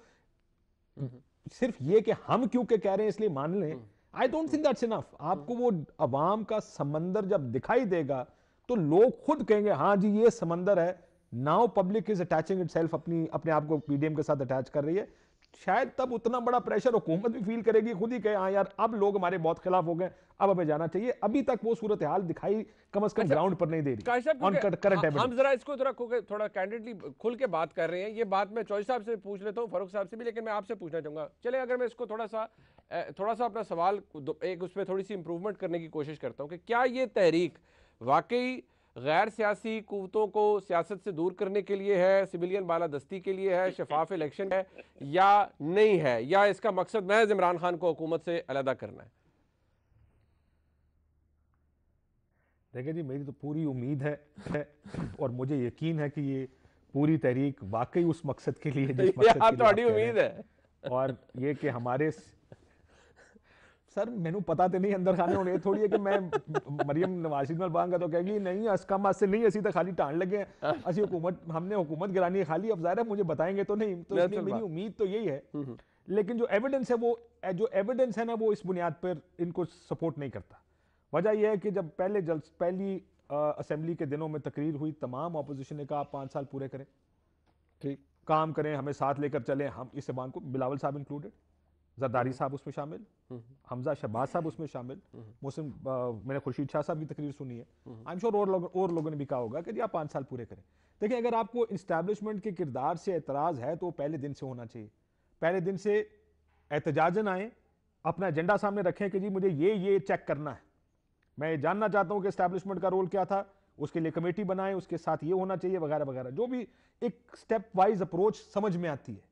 सिर्फ ये कि हम क्यों के कह रहे हैं इसलिए मान लें, आई डोंट थिंक दैट्स इनफ। आपको वो अवाम का समंदर जब दिखाई देगा तो लोग खुद कहेंगे हाँ जी ये समंदर है। Now public is attaching itself, अपने आप को पीडीएम के साथ अटैच कर रही है। शायद तब उतना बड़ा प्रेशर हुकूमत भी फील करेगी, खुद ही कहे हाँ यार अब लोग हमारे बहुत खिलाफ हो गए, अब हमें जाना चाहिए। अभी तक वो सूरत हाल दिखाई कम से कम ग्राउंड पर नहीं दे रही। हम जरा इसको थोड़ा कैंडिडली खुल के बात कर रहे हैं। ये बात मैं चौधरी साहब से पूछ लेता हूँ, फारूक साहब से भी, लेकिन मैं आपसे पूछना चाहूंगा। चले अगर मैं इसको थोड़ा सा अपना सवाल एक उसमें थोड़ी सी इंप्रूवमेंट करने की कोशिश करता हूँ कि क्या ये तहरीक वाकई गैर सियासी कुव्वतों को सियासत से दूर करने के लिए है, सिविलियन बालादस्ती के लिए है, शफाफ इलेक्शन है या नहीं है, या इसका मकसद महज इमरान खान को हुकूमत से अलहदा करना है? देखिए जी, मेरी तो पूरी उम्मीद है और मुझे यकीन है कि ये पूरी तहरीक वाकई उस मकसद के लिए जिस मकसद के लिए आप उम्मीद है। और ये कि हमारे सर मैंने पता तो नहीं अंदर खाने होने, थोड़ी है कि मैं मरियम नवाज शरीफ में बांगा तो कहेगी नहीं असकम से नहीं, असी तो खाली टाण लगे असी हमने हुकूमत गिरानी है खाली, अब ज़ाहिर है मुझे बताएंगे तो नहीं। तो इसलिए मेरी उम्मीद तो यही है, लेकिन जो एविडेंस है ना वो इस बुनियाद पर इनको सपोर्ट नहीं करता। वजह यह है कि जब पहली असेंबली के दिनों में तकरीर हुई, तमाम अपोजिशन ने कहा आप 5 साल पूरे करें, ठीक काम करें, हमें साथ लेकर चलें। हम इस जबान को, बिलावल साहब इंक्लूडेड, जरदारी साहब उसमें शामिल, हमजा शहबाज साहब उसमें शामिल, मुस्लिम मैंने खुर्शीद शाह साहब की तकरीर सुनी है, आई एम श्योर और लोगों ने भी कहा होगा कि जी आप 5 साल पूरे करें। देखिए अगर आपको इस्टेब्लिशमेंट के किरदार से एतराज़ है तो पहले दिन से होना चाहिए। पहले दिन से एहतजाजन आए, अपना एजेंडा सामने रखें कि जी मुझे ये चेक करना है, मैं ये जानना चाहता हूं कि एस्टैब्लिशमेंट का रोल क्या था, उसके लिए कमेटी बनाएं, उसके साथ ये होना चाहिए वगैरह वगैरह, जो भी एक स्टेप वाइज अप्रोच समझ में आती है।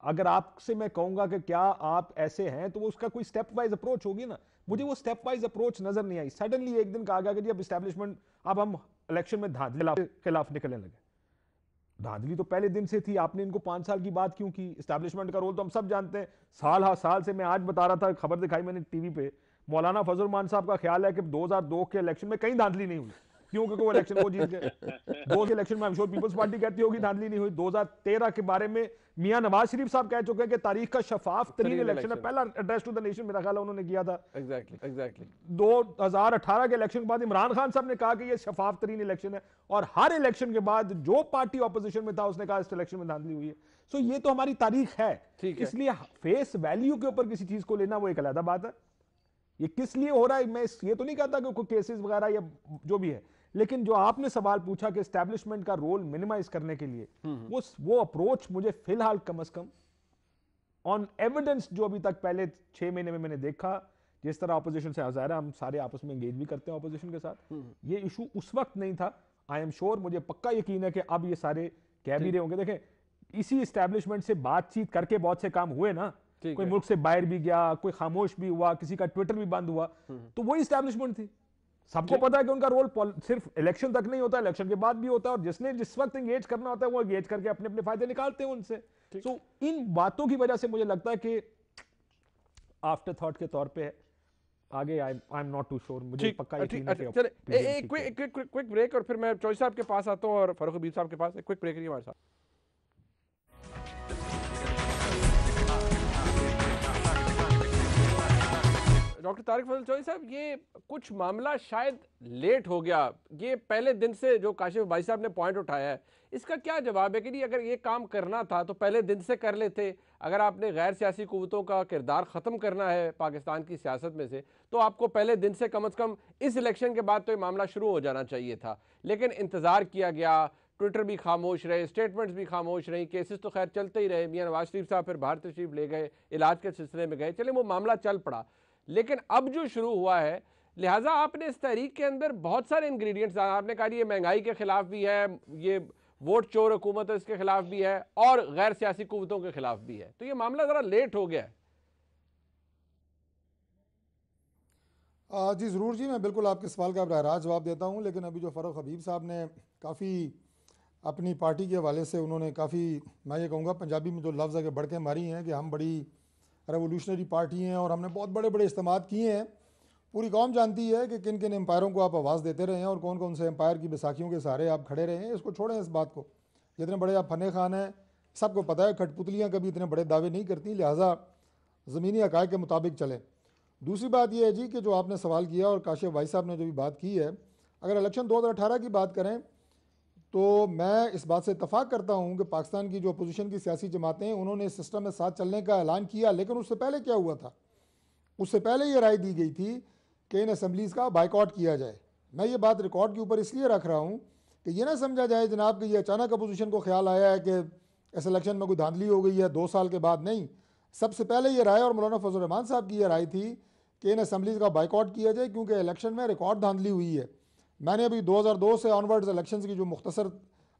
अगर आपसे मैं कहूंगा कि क्या आप ऐसे हैं तो वो उसका कोई स्टेप वाइज अप्रोच होगी ना, मुझे वो स्टेप वाइज अप्रोच नजर नहीं आई। सडनली एक दिन कहा गया कि जी अब एस्टैब्लिशमेंट, अब हम इलेक्शन में धांधली के खिलाफ निकलने लगे। धांधली तो पहले दिन से थी, आपने इनको 5 साल की बात क्यों की? एस्टैब्लिशमेंट का रोल तो हम सब जानते हैं, साल से। मैं आज बता रहा था, खबर दिखाई मैंने टीवी पे, मौलाना फजल रहमान साहब का ख्याल है कि 2002 के इलेक्शन में कहीं धांधली नहीं हुई, क्योंकि वो इलेक्शन वो जीत गए। 2 के इलेक्शन में I am sure Peoples Party कहती होगी धांधली नहीं हुई। 2013 के बारे में मियां नवाज शरीफ साहब कह चुके हैं कि तारीख का शफाफ तरीन इलेक्शन है, पहला एड्रेस टू द नेशन मेरा ख्याल है उन्होंने किया था। एग्जैक्टली 2018 के इलेक्शन के बाद इमरान खान साहब ने कहा कि ये शफाफ तरीन इलेक्शन है, और हर इलेक्शन के बाद जो पार्टी ऑपोजिशन में था उसने कहा इस इलेक्शन में धांधली हुई है। सो ये तो हमारी तारीख है, इसलिए फेस वैल्यू के ऊपर किसी चीज को लेना वो एक अलग बात है। ये किस लिए हो रहा है, मैं ये तो नहीं कहता कि कोई केसेस वगैरह या जो भी है, लेकिन जो आपने सवाल पूछा कि एस्टैब्लिशमेंट का रोल मिनिमाइज करने के लिए, वो अप्रोच मुझे फिलहाल कम से कम ऑन एविडेंस जो अभी तक पहले 6 महीने में मैंने देखा, जिस तरह ऑपोजिशन से ज़ाहिर है हम सारे आपस में एंगेज भी करते हैं ऑपोजिशन के साथ, ये इशू उस वक्त नहीं था। आई एम श्योर, मुझे पक्का यकीन है कि अब ये सारे कह भी रहे होंगे। देखें इसी एस्टैब्लिशमेंट से बातचीत करके बहुत से काम हुए ना, कोई मुल्क से बाहर भी गया, कोई खामोश भी हुआ, किसी का ट्विटर भी बंद हुआ, तो वही एस्टैब्लिशमेंट थी। सबको पता है कि उनका रोल सिर्फ इलेक्शन तक नहीं होता, इलेक्शन के बाद भी होता है, और जिसने जिस वक्त एंगेज करना होता है वो एंगेज करके अपने अपने फायदे निकालते हैं उनसे। सो इन बातों की वजह से मुझे लगता है कि आफ्टर थॉट के तौर पे आगे I am not too sure, मुझे पक्का यकीन है कि चलिए एक क्विक ब्रेक और फिर मैं चौधरी साहब के पास आता हूं और फारूक हबीब साहब के पास। एक क्विक ब्रेक रही हमारे साथ। डॉक्टर तारिक फजल चौधरी साहब, ये कुछ मामला शायद लेट हो गया, ये पहले दिन से जो काशिफ भाई साहब ने पॉइंट उठाया है, इसका क्या जवाब है कि नहीं अगर ये काम करना था तो पहले दिन से कर लेते? अगर आपने गैर सियासी कुव्वतों का किरदार ख़त्म करना है पाकिस्तान की सियासत में से, तो आपको पहले दिन से कम से कम इस इलेक्शन के बाद तो ये मामला शुरू हो जाना चाहिए था। लेकिन इंतज़ार किया गया, ट्विटर भी खामोश रहे, स्टेटमेंट्स भी खामोश रही, केसेस तो खैर चलते ही रहे। मियां नवाज शरीफ साहब फिर बाहर तशरीफ ले गए, इलाज के सिलसिले में गए, चले वो मामला चल पड़ा। लेकिन अब जो शुरू हुआ है लिहाजा आपने इस तहरीक के अंदर बहुत सारे इंग्रेडिएंट्स, आपने कहा ये महंगाई के खिलाफ भी है, ये वोट चोर हुकूमत है इसके खिलाफ भी है, और गैर सियासी कुव्वतों के खिलाफ भी है, तो ये मामला जरा लेट हो गया है। जी ज़रूर जी, मैं बिल्कुल आपके सवाल का बराह रास्त जवाब देता हूँ, लेकिन अभी जो फ़ारूक हबीब साहब ने काफ़ी अपनी पार्टी के हवाले से उन्होंने काफ़ी, मैं ये कहूँगा पंजाबी में जो लफ्ज़ है कि बढ़के मारी हैं कि हम बड़ी रेवोल्यूशनरी पार्टी हैं और हमने बहुत बड़े बड़े इस्तेमाल किए हैं। पूरी कौम जानती है कि किन किन एम्पायरों को आप आवाज़ देते रहे हैं और कौन कौन से एम्पायर की बैसाखियों के सहारे आप खड़े रहे हैं। इसको छोड़ें, इस बात को, जितने बड़े आप फने खान हैं सबको पता है कठपुतलियाँ कभी इतने बड़े दावे नहीं करती, लिहाजा ज़मीनी हक़ाइक़ के मुताबिक चलें। दूसरी बात यह है जी कि जो आपने सवाल किया और काशिफ भाई साहब ने जो भी बात की है, अगर इलेक्शन 2018 की बात करें तो मैं इस बात से इत्तफाक करता हूँ कि पाकिस्तान की जो अपोजिशन की सियासी जमातें हैं उन्होंने इस सिस्टम में साथ चलने का ऐलान किया, लेकिन उससे पहले क्या हुआ था? उससे पहले ये राय दी गई थी कि इन असम्बलीज़ का बाइकआउट किया जाए। मैं ये बात रिकॉर्ड के ऊपर इसलिए रख रहा हूँ कि ये ना समझा जाए जनाब कि ये अचानक अपोजिशन को ख्याल आया है कि इस इलेक्शन में कोई धांधली हो गई है 2 साल के बाद। नहीं, सबसे पहले ये राय और मौलाना फजल रहमान साहब की ये राय थी कि इन असम्बलीज़ का बाइकआउट किया जाए क्योंकि इलेक्शन में रिकॉर्ड धांधली हुई है। मैंने अभी 2002 से ऑनवर्ड्स इलेक्शन की जो मुख्तसर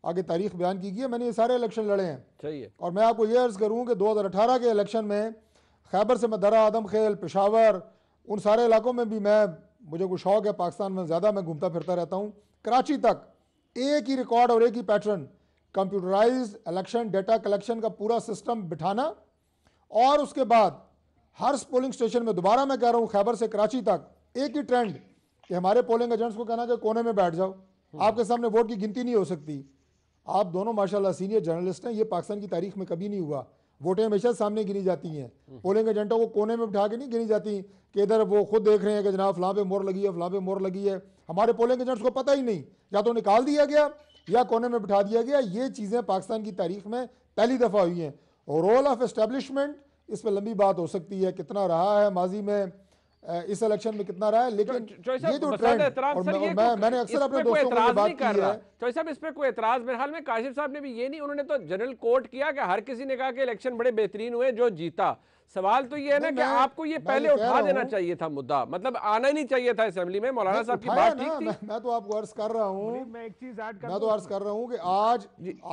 आगे तारीख बयान की है, मैंने ये सारे इलेक्शन लड़े हैं। चाहिए और मैं आपको ये अर्ज़ करूँ कि 2018 के इलेक्शन में खैबर से मदरा, आदम खेल, पेशावर, उन सारे इलाकों में भी मुझे कोई शौक़ है, पाकिस्तान में ज़्यादा मैं घूमता फिरता रहता हूँ, कराची तक एक ही रिकॉर्ड और एक ही pattern, computerised election data collection का पूरा सिस्टम बिठाना, और उसके बाद हर पोलिंग स्टेशन में, दोबारा मैं कह रहा हूँ, खैबर से कराची तक एक ही ट्रेंड कि हमारे पोलिंग एजेंट्स को कहना कि कोने में बैठ जाओ, आपके सामने वोट की गिनती नहीं हो सकती। आप दोनों माशाल्लाह सीनियर जर्नलिस्ट हैं, ये पाकिस्तान की तारीख में कभी नहीं हुआ। वोटें हमेशा सामने गिनी जाती हैं, पोलिंग एजेंटों को कोने में बिठा के नहीं गिनी जाती कि इधर वो खुद देख रहे हैं कि जनाब फलां पे मोहर लगी है, फलां पे मोहर लगी है। हमारे पोलिंग एजेंट्स को पता ही नहीं, या तो निकाल दिया गया या कोने में बिठा दिया गया। ये चीज़ें पाकिस्तान की तारीख में पहली दफ़ा हुई हैं। और रोल ऑफ एस्टेब्लिशमेंट, इस पर लंबी बात हो सकती है, कितना रहा है माजी में, इस इलेक्शन में कितना रहा है, लेकिन ये जो ट्रेंड, और मैंने अक्सर अपने दोस्तों को बात की है। चौधरी साहब, इस पे कोई एतराज मेरे ख्याल में काशिफ साहब ने भी ये नहीं, उन्होंने तो जनरल कोट किया कि हर किसी ने कहा कि इलेक्शन बड़े बेहतरीन हुए जो जीता। सवाल तो ये है ना कि आपको ये पहले उठा देना चाहिए था मुद्दा, मतलब आना ही नहीं चाहिए था असेंबली में। मौलाना साहब की बात ठीक थी। मैं तो आपको अर्ज कर रहा हूँ, मैं एक चीज ऐड मैं तो अर्ज कर रहा हूँ कि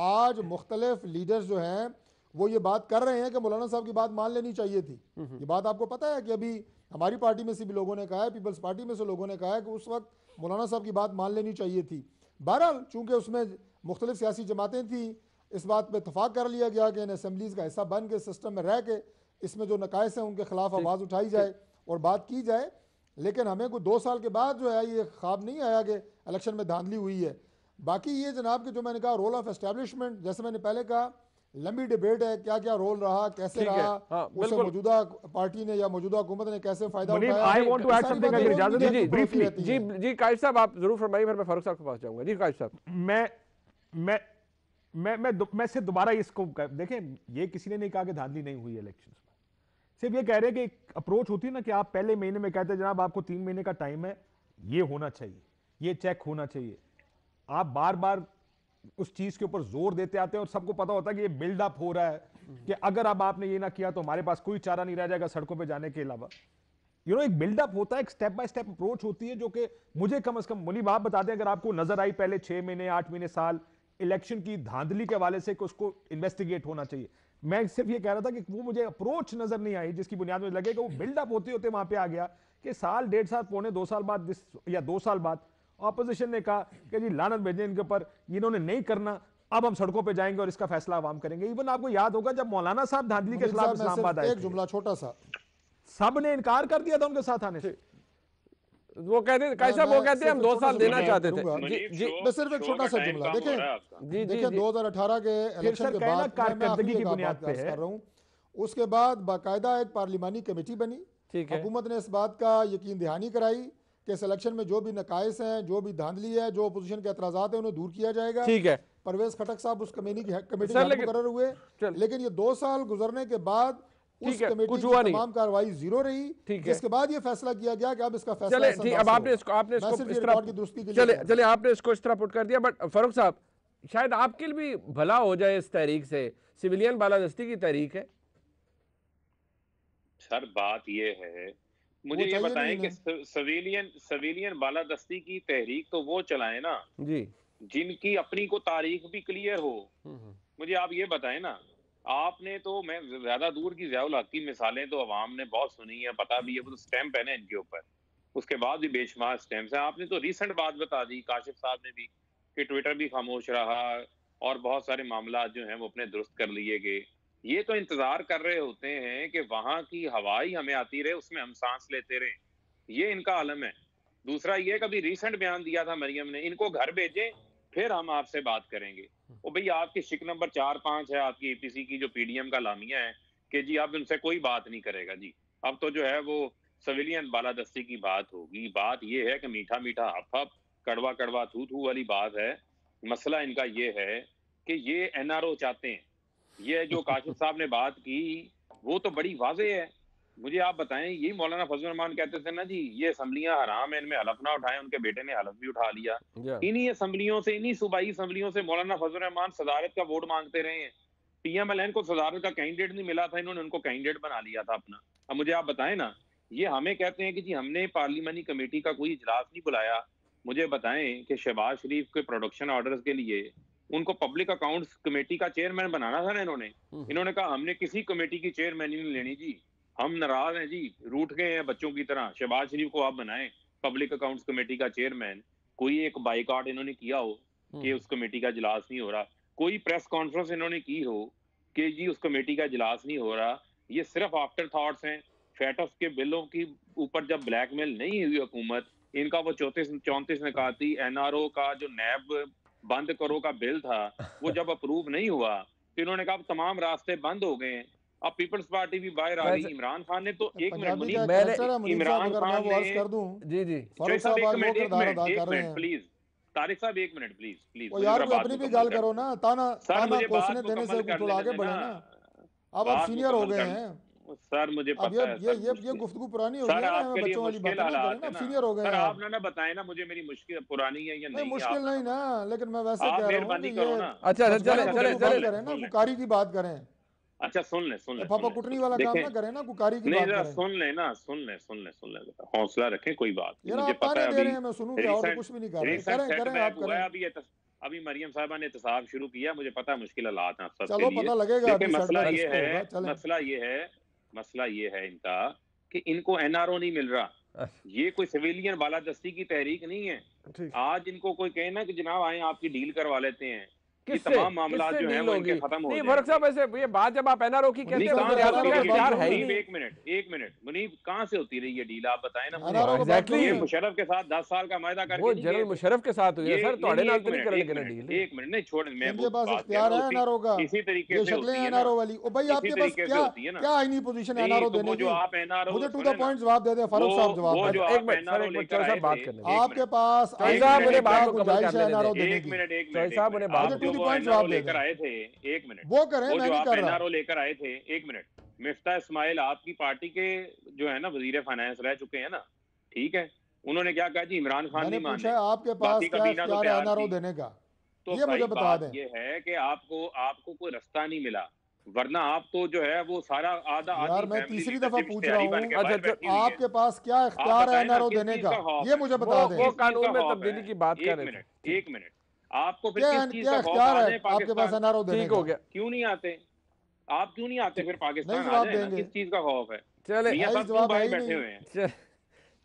आज मुख्तलिफ लीडर्स जो हैं वो ये बात कर रहे हैं कि मौलाना साहब की बात मान लेनी चाहिए थी। ये बात आपको पता है कि अभी हमारी पार्टी में से भी लोगों ने कहा है, पीपल्स पार्टी में से लोगों ने कहा है कि उस वक्त मौलाना साहब की बात मान लेनी चाहिए थी। बहरहाल चूंकि उसमें मुख्तलिफ सियासी जमातें थी, इस बात पर इतफाक़ कर लिया गया कि इन असम्बलीज़ का हिस्सा बन के सिस्टम में रह के इसमें जो नकाइस हैं उनके खिलाफ आवाज़ उठाई जाए और बात की जाए। लेकिन हमें कोई 2 साल के बाद जो है ये ख्वाब नहीं आया कि इलेक्शन में धांधली हुई है। बाकी ये जनाब के जो मैंने कहा रोल ऑफ एस्टेब्लिशमेंट, जैसे मैंने पहले कहा, लंबी डिबेट है क्या क्या रोल रहा, कैसे रहा, उससे मौजूदा पार्टी ने या मौजूदा हुकूमत ने कैसे फायदा उठाया। I want to add something, अगर इजाजत दीजिए ब्रीफली। जी काशिफ साहब आप जरूर फरमाइए, फिर मैं फारूक साहब के पास जाऊंगा। जी काशिफ साहब, मैं सिर्फ दोबारा इसको देखें, ये किसी ने नहीं कहा कि धांधली नहीं हुई इलेक्शंस में, सिर्फ ये कह रहे हैं कि एक अप्रोच होती है ना कि आप पहले महीने में कहते हैं जनाब आपको 3 महीने का टाइम है, ये होना चाहिए, ये चेक होना चाहिए। आप बार बार उस चीज के ऊपर जोर देते आते हैं और सबको पता होता है कि ये बिल्डअप हो रहा है कि अगर अब आपने ये ना किया तो हमारे पास कोई चारा नहीं रह जाएगा सड़कों पे जाने के अलावा। एक बिल्डअप होता है, एक स्टेप बाय स्टेप अप्रोच होती है, जो कि मुझे कम से कम मुनीब आप बता दें अगर आपको नजर आई पहले 6 महीने 8 महीने साल इलेक्शन की धांधली के हवाले से कि उसको इन्वेस्टिगेट होना चाहिए। मैं सिर्फ ये कह रहा था कि वो मुझे अप्रोच नजर नहीं आई जिसकी बुनियाद में लगे कि वो बिल्डअप होते होते वहां पे आ गया कि साल 1.5 साल पौने 2 साल बाद या 2 साल बाद ऑपोजिशन ने कहा कि जी लानत भेजें इनके ऊपर, इन्होंने नहीं करना, अब हम सड़कों पे जाएंगे और इसका फैसला आवाम करेंगे। इवन आपको याद होगा जब मौलाना साहब धांधली के खिलाफ इस्लामाबाद आए, एक जुमला छोटा सा, सब ने इनकार कर दिया था उनके साथ आने से। वो कहते वो कहते हम 2 साल देना चाहते थे। जी मैं सिर्फ एक छोटा सा जुमला देखें 2018 के इलेक्शन के बाद कारकर्दगी की बुनियाद पे कर रहा हूं, उसके बाद बाकायदा एक पार्लिमानी कमेटी बनी, हुकूमत ने इस बात का यकीन दहानी कराई कि इस इलेक्शन में जो भी नकाइस हैं, जो भी धांधली है, जो अपोजिशन के एतराज़ात हैं, उन्हें दूर किया जाएगा। ठीक है, परवेज खटक साहब उस कमेटी के मुकर्रर हुए, लेकिन ये 2 साल गुजरने के बाद उस कमेटी की तमाम कार्रवाई जीरो रही, जिसके बाद ये फैसला किया गया कि अब इसका फैसला अब आपने इसको चले आपने इसको इस तरह पुट कर दिया। बट फारूक साहब, शायद आपके लिए भी भला हो जाए इस तहरीक से, सिविलियन बालादस्ती की तहरीक है। सर बात ये है, मुझे ये चाहिए बताएं नहीं कि सिविलियन बालादस्ती की तहरीक तो वो चलाए ना जी। जिनकी अपनी को तारीख भी क्लियर हो। मुझे आप ये बताएं ना, आपने तो, मैं ज्यादा दूर की ज़ियाउल हक की मिसालें तो अवाम ने बहुत सुनी है, पता भी है, वो तो स्टैंप है ना इनके ऊपर, उसके बाद भी बेशुमार स्टैंप्स हैं। आपने तो रिसेंट बात बता दी काशिफ साहब ने भी कि ट्विटर भी खामोश रहा और बहुत सारे मामला जो हैं वो अपने दुरुस्त कर लिए गए। ये तो इंतजार कर रहे होते हैं कि वहां की हवा ही हमें आती रहे, उसमें हम सांस लेते रहे, ये इनका आलम है। दूसरा ये कभी रिसेंट बयान दिया था मरियम ने, इनको घर भेजें फिर हम आपसे बात करेंगे। ओ भाई, आपकी शिक नंबर 4-5 है आपकी एपीसी की जो पीडीएम का लामिया है कि जी अब उनसे कोई बात नहीं करेगा जी, अब तो जो है वो सिविलियन बालादस्ती की बात होगी। बात ये है कि मीठा मीठा हफ हफ, कड़वा कड़वा थू थू वाली बात है। मसला इनका ये है कि ये एनआरओ चाहते हैं। ये जो काशिफ साहब ने बात की वो तो बड़ी वाजे है। मुझे आप बताएं, यही मौलाना फजल रहमान कहते थे ना जी, ये असम्बलियां हराम है, इनमें हलफ ना उठाएं। उनके बेटे ने हलफ भी उठा लिया। इन्हीं असम्बलियों से, इन्हीं सूबाई असम्बलियों से मौलाना फजल रहमान सदारत का वोट मांगते रहे हैं। पीएमएलएन को सदारत का कैंडिडेट नहीं मिला था, इन्होंने उनको कैंडिडेट बना लिया था अपना। अब मुझे आप बताएं ना, ये हमें कहते हैं कि जी हमने पार्लियामानी कमेटी का कोई इजलास नहीं बुलाया। मुझे बताएं कि शहबाज शरीफ के प्रोडक्शन ऑर्डर्स के लिए उनको पब्लिक अकाउंट्स कमेटी का चेयरमैन बनाना था ना इन्होंने कहा हमने किसी कमेटी की चेयरमैन नहीं लेनी जी, हम नाराज हैं जी, रूठ गए हैं बच्चों की तरह। शहबाज शरीफ को आप बनाएं पब्लिक अकाउंट्स कमेटी का चेयरमैन। कोई एक बाइकआउट इन्होंने किया हो कि उस कमेटी का इजलास नहीं हो रहा, कोई प्रेस कॉन्फ्रेंस इन्होंने की हो कि जी उस कमेटी का इजलास नहीं हो रहा। ये सिर्फ आफ्टर थॉट्स हैं। फैटफ के बिलों की ऊपर जब ब्लैकमेल नहीं हुई हुकूमत, इनका वो 34 निकाती एनआरओ का जो नैब बंद करो का बिल था वो जब अप्रूव नहीं हुआ तो इन्होंने कहा तमाम रास्ते बंद हो गए हैं। अब पीपल्स पार्टी भी बाहर आ गई। इमरान खान ने तो एक मिनट इमरान खान ने कर दूं जी जी फारूक साहब आज वो किरदार अदा कर रहे हैं। प्लीज तारिक साहब एक मिनट प्लीज ओ यार कोई अपनी भी गल करो ना, ताना कोसने देने से कुछ आगे बढ़े ना। अब आप सीनियर हो गए हैं सर, मुझे पता है ये गुफ्तगू पुरानी हो गई है ना, बच्चों वाली बातें ना करें ना, सीनियर हो गए हैं आप ना बताएं ना मुझे मेरी मुश्किल पुरानी है या नहीं। मुश्किल नहीं ना, लेकिन मैं वैसे कह रहा हूं कि ये अच्छा चले करें ना, कुकारी की बात करें। अच्छा सुन ले पापा कुटनी वाला काम ना करें ना, कुकारी की बात करें। सुन ले हौसला रखें, कोई बात नहीं। मुझे पता है अभी मैं सुनूं क्या, और कुछ भी नहीं कर रहे। करें आप करें। अभी मरियम साहबा ने एहतसाब शुरू किया, मुझे पता है मुश्किल हालात हैं सब चलो पता लगेगा। मसला ये है इनका कि इनको एनआरओ नहीं मिल रहा। ये कोई सिविलियन बालादस्ती की तहरीक नहीं है। आज इनको कोई कहे ना कि जनाब आए आपकी डील करवा लेते हैं, ये तमाम मामला जो है वो इनके खत्म हो जाएंगे। फरूक साहब ऐसे ये बात जब आप एनआरओ की कहते हैं, एक मिनट मुनीब, कहाँ से होती रही है डील, आप बताएं ना। एग्जैक्टली मुशर्रफ के साथ 10 साल का वायदा करके वो जनरल मुशर्रफ के साथ हुई है सर, तो अड़े नाल तो नहीं करेंगे डील। एक मिनट नहीं छोड़, मैं इनके पास इख्तियार है एनआरओ का, इसी तरीके से शक्लें एनआरओ वाली। ओ भाई आपके पास क्या आईनी पोजीशन एनआरओ देने की? मुझे टू द पॉइंट जवाब दे दे फारूक साहब। जवाब एक मिनट सर, बात करने आपके पास एनआरओ देने की। मुझे टू द पॉइंट जवाब दे आए थे। एक मिनट वो करें, मैं नहीं कर रहा। एनआरओ लेकर आए थे। एक मिनट, मिफ्ता इस्माइल आपकी पार्टी के जो है ना वजीर फाइनेंस रह चुके हैं ना, ठीक है, उन्होंने क्या कहा जी इमरान खान नहीं माने। आपके पास क्या इख्तियार है एनआरओ देने का, तो ये मुझे बता दें। ये है कि आपको कोई रास्ता नहीं मिला, वरना आप तो जो है वो सारा आधा यार मैं तीसरी दफा पूछ रहा हूँ, आपके पास क्या इख्तियार है एनआरओ देने का, ये मुझे बता दें। वो कानून में तब्दीली की बात कर रहे थे। एक मिनट, आपको फिर किस चीज का खौफ है आपके पास एनआरओ देने का? क्यों नहीं आते आप, क्यों नहीं आते फिर पाकिस्तान आ जाए ना, किस चीज का खौफ है? चले मियां साहब क्यों बाहर बैठे हुए हैं,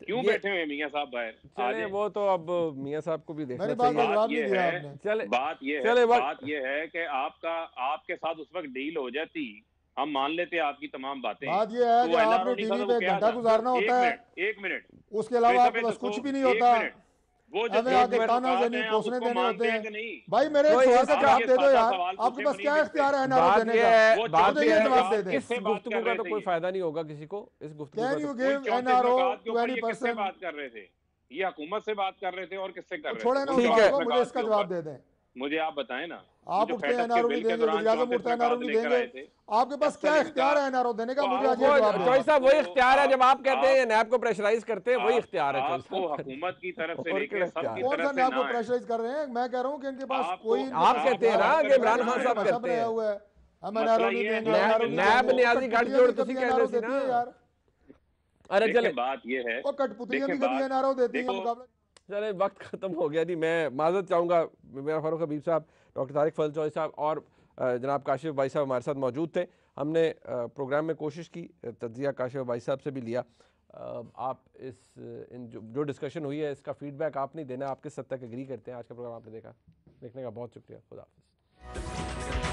क्यों बैठे हुए हैं मियां साहब बाहर? चले वो तो अब मियां साहब को भी देखना चाहिए। बात ये है कि आपके साथ उस वक्त डील हो जाती, हम मान लेते आपकी तमाम बातें। बात ये है कि आपने टीवी पे एक घंटा गुजारना होता है, एक मिनट, उसके अलावा आपके पास कुछ भी नहीं होता। वो जो आगे ताना देने पोसने देने होते हैं। भाई मेरे सवाल का जवाब दे दो यार, आपके पास क्या इख्तियार है एनआरओ देने का? बात ये जवाब दे दे। इस गुफ्तगू का तो कोई फायदा नहीं होगा किसी को। इस गुफ्तगू can you give NRO to any person? बात कर रहे थे, ये हुकूमत से बात कर रहे थे और किससे कर रहे थे? छोड़े ना, मुझे इसका जवाब दे दें। मुझे आप बताएं ना, आप उठते हैं एनआरओ नहीं देंगे, वज़ीर-ए-आज़म उठता है एनआरओ नहीं देंगे, आपके पास क्या इख्तियार है एनआरओ देने का? मुझे आज ये जवाब दो। चॉइस साहब वही इख्तियार है जब आप कहते हैं नैब को प्रेशराइज करते हैं, वही इख्तियार है। आपको हुकूमत की तरफ से लेकर सबकी तरफ से कौन सा नैब को प्रेशराइज कर रहे हैं? मैं कह रहा हूं कि इनके पास कोई, आप कहते हैं ना कि इमरान खान साहब करते हैं, हम एनआरओ नहीं देंगे, नैब नियाजी गठजोड़ तुसी कह रहे थे ना यार। अरे देखिए चले बात ये है, वो कठपुतलियां देखिए भी कभी बात, एनआरओ देती हैं देखो मुकाबला। चले वक्त खत्म हो गया जी। मैं माजरत चाहूँगा, मेरा फारूक हबीब साहब, डॉक्टर तारिक फजल चौधरी साहब और जनाब काशिफ भाई साहब हमारे साथ मौजूद थे। हमने प्रोग्राम में कोशिश की, तज्जिया काशिफ भाई साहब से भी लिया। आप इस इन जो डिस्कशन हुई है इसका फीडबैक आप नहीं देना, आप किस हद तक एग्री करते हैं। आज का प्रोग्राम आपने देखा, देखने का बहुत शुक्रिया। खुदा हाफिज़।